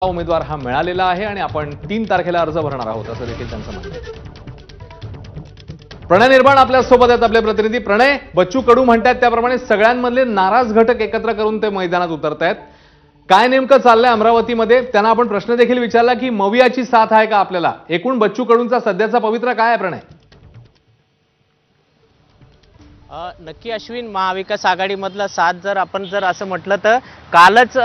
उमेदवार हा मिळालेला आहे आणि आपण 3 तारखेला अर्ज भरणार आहोत असं देखील त्यांचं म्हणणं आहे। प्रणय निर्माण आपल्या सोबत आहेत आपले प्रतिनिधी। प्रणय, बच्चू कडू म्हणतात त्याप्रमाणे सगळ्यांमधले नाराज घटक एकत्र करून ते मैदानात उतरतायत। काय नेमकं चाललंय अमरावतीमध्ये? त्यांना आपण प्रश्न देखील विचारला की मवियाची साथ आहे का आपल्याला? एकूण बच्चू कडूंचा सध्याचा पवित्रा काय आहे प्रणय? नक्की अश्विन, महाविकास आघाडीमधला साथ जर आपण असं म्हटलं तर कालच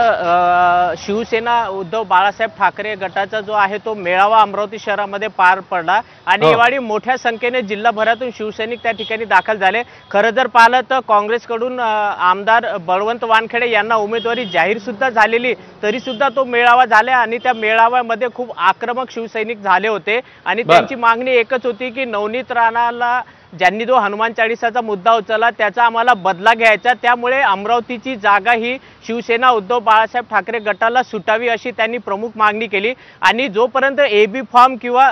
शिवसेना उद्धव बाळासाहेब ठाकरे गटाचा जो आहे तो मेळावा अमरावती शहरामध्ये पार पडला आणि यावेळी मोठ्या संख्येने जिल्हाभरातून शिवसैनिक त्या ठिकाणी दाखल झाले। खरं जर पाहिलं तर काँग्रेसकडून आमदार बळवंत वानखेडे यांना उमेदवारी जाहीर सुद्धा झालेली, तरी सुद्धा तो मेळावा झाला आणि त्या मेळाव्यामध्ये खूप आक्रमक शिवसैनिक झाले होते आणि त्यांची मागणी एकच होती की नवनीत राणाला ज्यांनी जो हनुमान चाळीसाचा मुद्दा उचलला त्याचा आम्हाला बदला घ्यायचा, त्यामुळे अमरावतीची जागा ही शिवसेना उद्धव बाळासाहेब ठाकरे गटाला सुटावी अशी त्यांनी प्रमुख मागणी केली। आणि जोपर्यंत एबी फॉर्म किंवा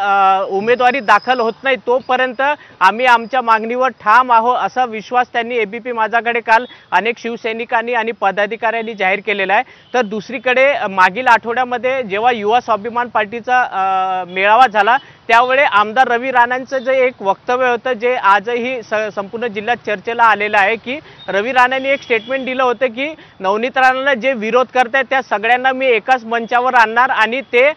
उमेदवारी दाखल होत नाही तोपर्यंत आम्ही आमच्या मागणीवर ठाम आहोत असा विश्वास त्यांनी एबीपी माझाकडे काल अनेक शिवसैनिकांनी आणि पदाधिकाऱ्यांनी जाहीर केलेला आहे। तर दुसरीकडे मागील आठवड्यामध्ये जेव्हा युवा स्वाभिमान पार्टीचा मेळावा झाला त्यावेळी आमदार रवी राणांचं जे एक वक्तव्य होतं जे आजही संपूर्ण जिल्ह्यात चर्चेला आलेलं आहे की रवी राणांनी एक स्टेटमेंट दिलं होतं की नवनीत राणांना जे विरोध करतायत त्या सगळ्यांना मी एकाच मंचावर आणणार आणि ते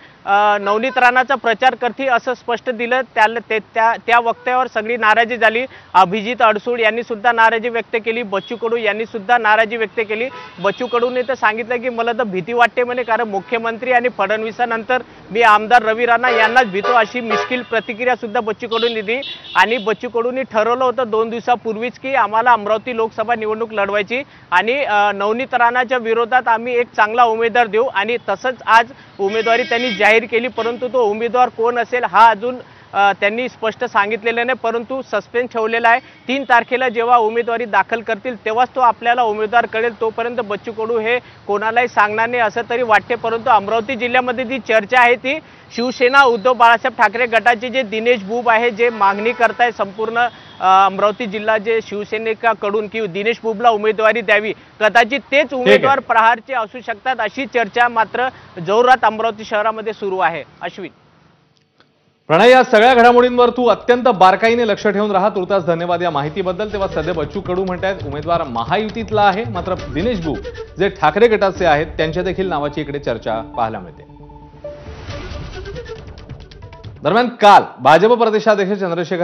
नवनीत राणाचा प्रचार करतील असं स्पष्ट दिलं। त्या वक्तव्यावर सगळी नाराजी झाली। अभिजित अडसूळ यांनी सुद्धा नाराजी व्यक्त केली, बच्चू कडू यांनी सुद्धा नाराजी व्यक्त केली। बच्चू कडूंनी तर सांगितलं की मला तर भीती वाटते म्हणे, कारण मुख्यमंत्री आणि फडणवीसांनंतर मी आमदार रवी राणा यांनाच भीतो अशी मिश्किल प्रतिक्रिया सुद्धा बच्चू कडूंनी दिली। आणि बच्चू कडूंनी ठरवलं होतं 2 दिवसापूर्वीच की आम्हाला अमरावती लोकसभा निवडणूक लढवायची आणि नवनीत राणाच्या विरोधात आम्ही एक चांगला उमेदवार देऊ आणि तसंच आज उमेदवारी त्यांनी जाहीर केली। परंतु तो उमेदवार कोण असेल हा अजून त्यांनी स्पष्ट सांगितलेलं नाही, परंतु सस्पेन्स ठेवलेला आहे। 3 तारखेला जेव्हा उमेदवारी दाखल करतील तेव्हाच तो आपल्याला उमेदवार कळेल, तोपर्यंत बच्चू कडू हे कोणालाही सांगणार नाही असं तरी वाटते। परंतु अमरावती जिल्ह्यामध्ये जी चर्चा आहे ती शिवसेना उद्धव बाळासाहेब ठाकरे गटाचे जे दिनेश बुब आहे जे मागणी करताय संपूर्ण अमरावती जिल्हा जे शिवसेनेकडून की दिनेश बुबला उमेदवारी द्यावी, कदाचित तेच उमेदवार प्रहारचे असू शकतात अशी चर्चा मात्र जोरात अमरावती शहरामध्ये सुरू आहे। अश्विन, प्रणय, या सगळ्या घडामोडींवर तू अत्यंत बारकाईने लक्ष ठेवून राहा। तुर्तास धन्यवाद या माहितीबद्दल। तेव्हा सध्या बच्चू कडू म्हणतात उमेदवार महायुतीतला आहे, मात्र दिनेश बुब जे ठाकरे गटाचे आहेत त्यांच्या देखील नावाची इकडे चर्चा पाहायला मिळते। दरम्यान काल भाजप प्रदेशाध्यक्ष चंद्रशेखर